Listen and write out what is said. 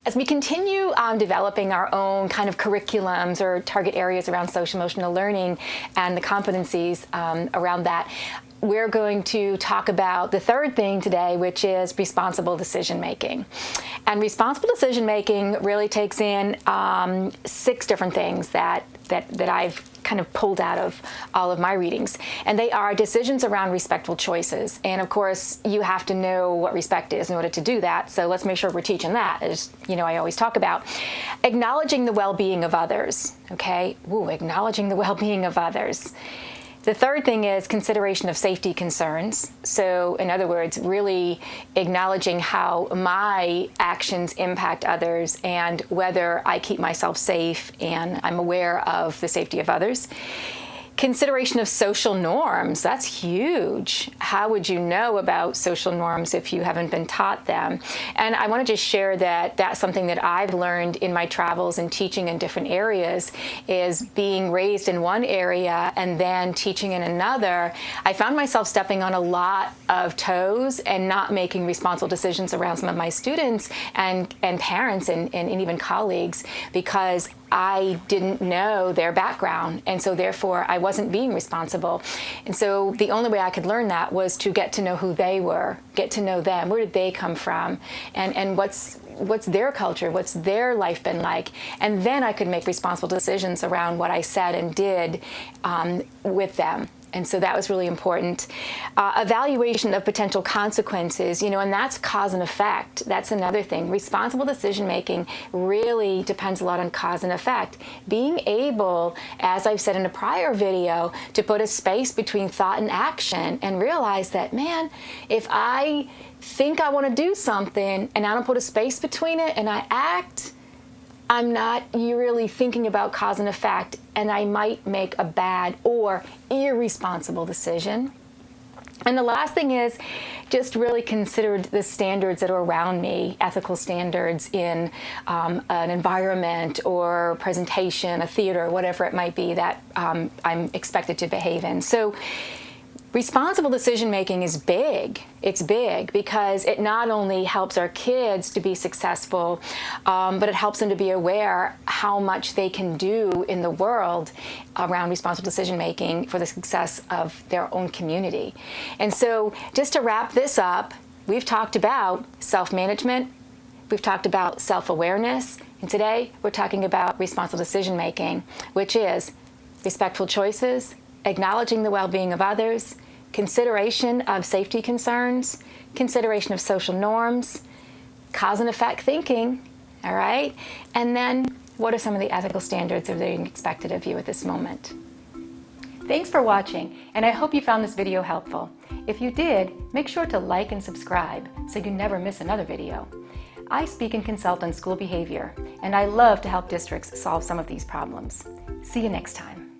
As we continue developing our own kind of curriculums or target areas around social emotional learning and the competencies around that, we're going to talk about the third thing today, which is responsible decision making. And responsible decision making really takes in 6 different things that I've kind of pulled out of all of my readings. And they are decisions around respectful choices. And of course, you have to know what respect is in order to do that. So let's make sure we're teaching that, as I always talk about. Acknowledging the well-being of others, okay? Acknowledging the well-being of others. The third thing is consideration of safety concerns. So in other words, really acknowledging how my actions impact others and whether I keep myself safe and I'm aware of the safety of others. Consideration of social norms, that's huge. How would you know about social norms if you haven't been taught them? And I want to just share that that's something that I've learned in my travels and teaching in different areas, is being raised in one area and then teaching in another. I found myself stepping on a lot of toes and not making responsible decisions around some of my students and parents and even colleagues, because I didn't know their background, and so therefore I wasn't being responsible. And so the only way I could learn that was to get to know who they were, get to know them, where did they come from, and what's their culture, what's their life been like, and then I could make responsible decisions around what I said and did with them. And so that was really important. Evaluation of potential consequences, and that's cause and effect. That's another thing. Responsible decision making really depends a lot on cause and effect. Being able, as I've said in a prior video, to put a space between thought and action and realize that, man, if I think I want to do something and I don't put a space between it and I act, I'm not really thinking about cause and effect, and I might make a bad or irresponsible decision. And the last thing is just really consider the standards that are around me, ethical standards in an environment or presentation, a theater, whatever it might be that I'm expected to behave in. So responsible decision-making is big. It's big because it not only helps our kids to be successful, but it helps them to be aware how much they can do in the world around responsible decision-making for the success of their own community. And so just to wrap this up, we've talked about self-management, we've talked about self-awareness, and today we're talking about responsible decision-making, which is respectful choices, acknowledging the well-being of others, consideration of safety concerns, consideration of social norms, cause and effect thinking, all right? And then what are some of the ethical standards that are being expected of you at this moment? Thanks for watching, and I hope you found this video helpful. If you did, make sure to like and subscribe so you never miss another video. I speak and consult on school behavior, and I love to help districts solve some of these problems. See you next time.